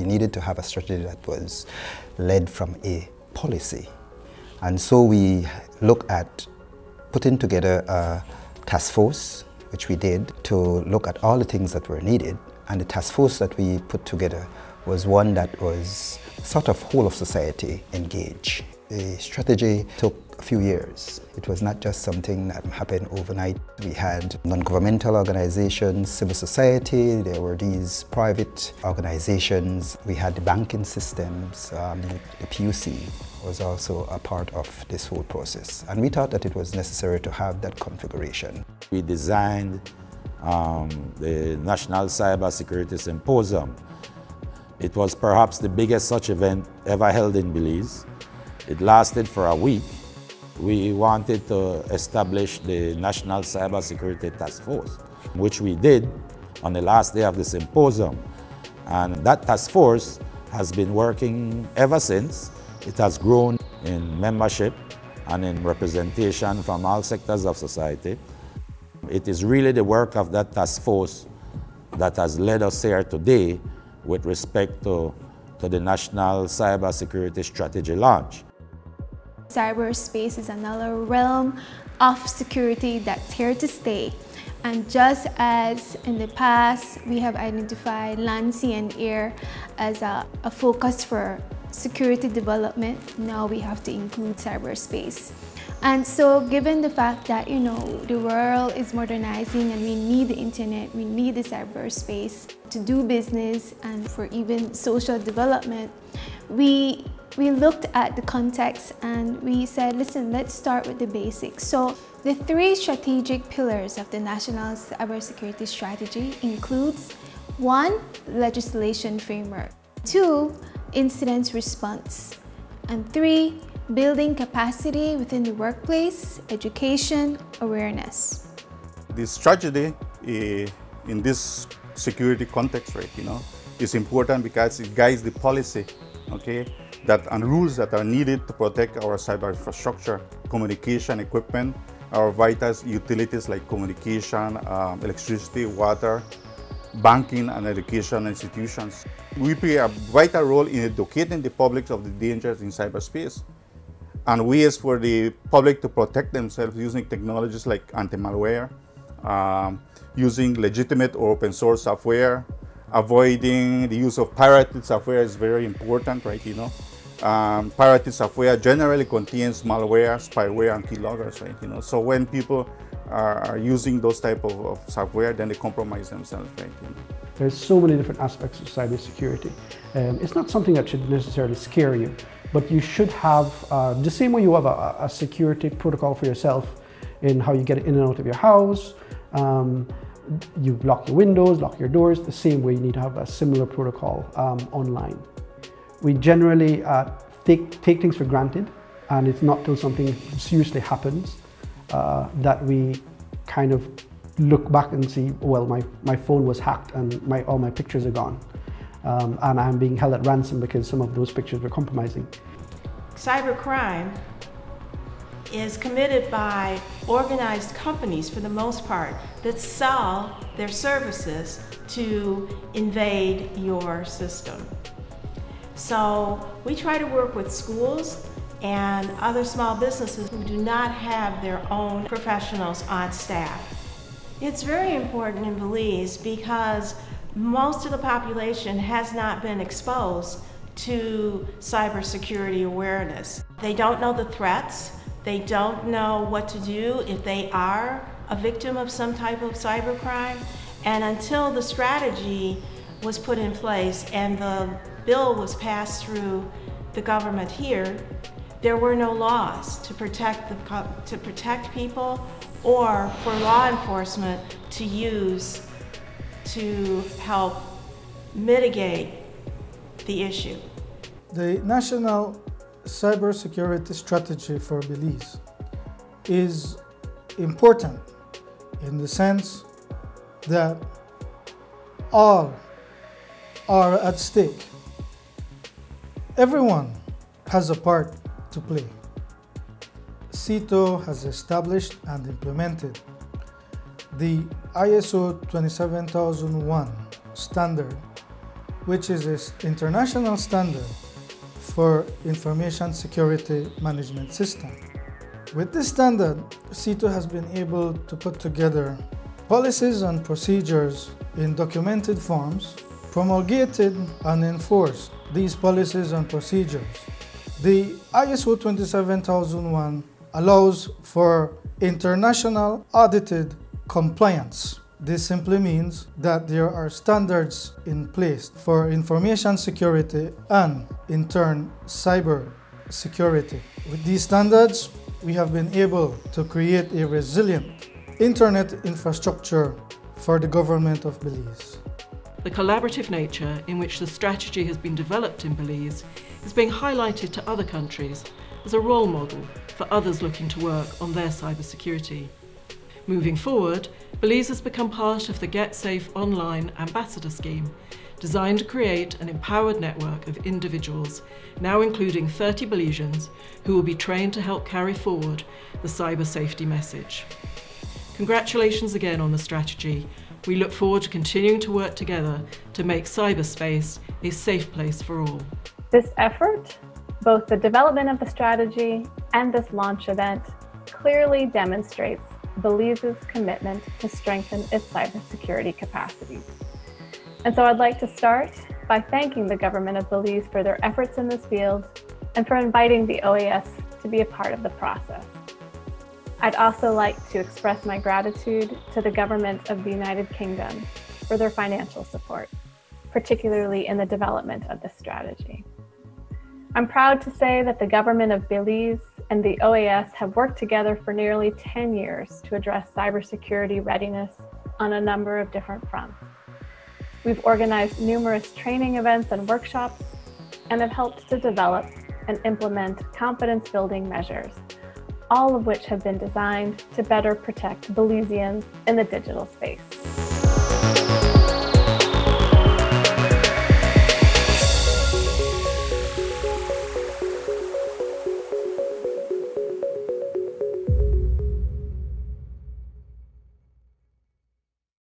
we needed to have a strategy that was led from a policy. And so we looked at putting together a task force, which we did, to look at all the things that were needed. And the task force that we put together was one that was sort of whole of society engaged. The strategy took a few years. It was not just something that happened overnight. We had non-governmental organizations, civil society, there were these private organizations. We had the banking systems, the PUC was also a part of this whole process. And we thought that it was necessary to have that configuration. We designed the National Cybersecurity Symposium. It was perhaps the biggest such event ever held in Belize. It lasted for a week. We wanted to establish the National Cybersecurity Task Force, which we did on the last day of the symposium. And that task force has been working ever since. It has grown in membership and in representation from all sectors of society. It is really the work of that task force that has led us here today with respect to the National Cybersecurity Strategy launch. Cyberspace is another realm of security that's here to stay. And just as in the past, we have identified land, sea, and air as a focus for security development, now we have to include cyberspace. And so given the fact that, the world is modernizing and we need the internet, we need the cyberspace to do business and for even social development, we looked at the context and we said, listen, let's start with the basics. So the three strategic pillars of the National Cybersecurity Strategy includes 1, legislation framework, 2, incident response, and 3, building capacity within the workplace, education, awareness. The strategy in this security context, right, is important because it guides the policy, and rules that are needed to protect our cyber infrastructure, communication equipment, our vital utilities like communication, electricity, water, banking, and education institutions. We play a vital role in educating the public of the dangers in cyberspace and ways for the public to protect themselves using technologies like anti-malware, using legitimate or open source software, avoiding the use of pirated software is very important, right? Pirated software generally contains malware, spyware, and keyloggers, right? So when people are using those type of software, then they compromise themselves, right? There's so many different aspects of cybersecurity. It's not something that should necessarily scare you, but you should have, the same way you have a security protocol for yourself in how you get in and out of your house, you lock your windows, lock your doors, the same way you need to have a similar protocol online. We generally take things for granted, and it's not till something seriously happens that we kind of look back and see, well, my phone was hacked and all my pictures are gone. And I'm being held at ransom because some of those pictures were compromising. Cybercrime is committed by organized companies, for the most part, that sell their services to invade your system. So we try to work with schools and other small businesses who do not have their own professionals on staff. It's very important in Belize because most of the population has not been exposed to cybersecurity awareness. They don't know the threats. They don't know what to do if they are a victim of some type of cybercrime. And until the strategy was put in place and the bill was passed through the government here, there were no laws to protect people or for law enforcement to use to help mitigate the issue. The National Cybersecurity Strategy for Belize is important in the sense that all are at stake. Everyone has a part to play. CITO has established and implemented the ISO 27001 standard, which is an international standard for information security management system. With this standard, CITO has been able to put together policies and procedures in documented forms, promulgated and enforced these policies and procedures. The ISO 27001 allows for international audited compliance. This simply means that there are standards in place for information security and, in turn, cyber security. With these standards, we have been able to create a resilient internet infrastructure for the government of Belize. The collaborative nature in which the strategy has been developed in Belize is being highlighted to other countries as a role model for others looking to work on their cybersecurity. Moving forward, Belize has become part of the GetSafe Online Ambassador Scheme, designed to create an empowered network of individuals, now including 30 Belizeans, who will be trained to help carry forward the cyber safety message. Congratulations again on the strategy. We look forward to continuing to work together to make cyberspace a safe place for all. This effort, both the development of the strategy and this launch event, clearly demonstrates Belize's commitment to strengthen its cybersecurity capacities. And so I'd like to start by thanking the government of Belize for their efforts in this field and for inviting the OAS to be a part of the process. I'd also like to express my gratitude to the government of the United Kingdom for their financial support, particularly in the development of this strategy. I'm proud to say that the government of Belize and the OAS have worked together for nearly 10 years to address cybersecurity readiness on a number of different fronts. We've organized numerous training events and workshops and have helped to develop and implement confidence-building measures, all of which have been designed to better protect Belizeans in the digital space.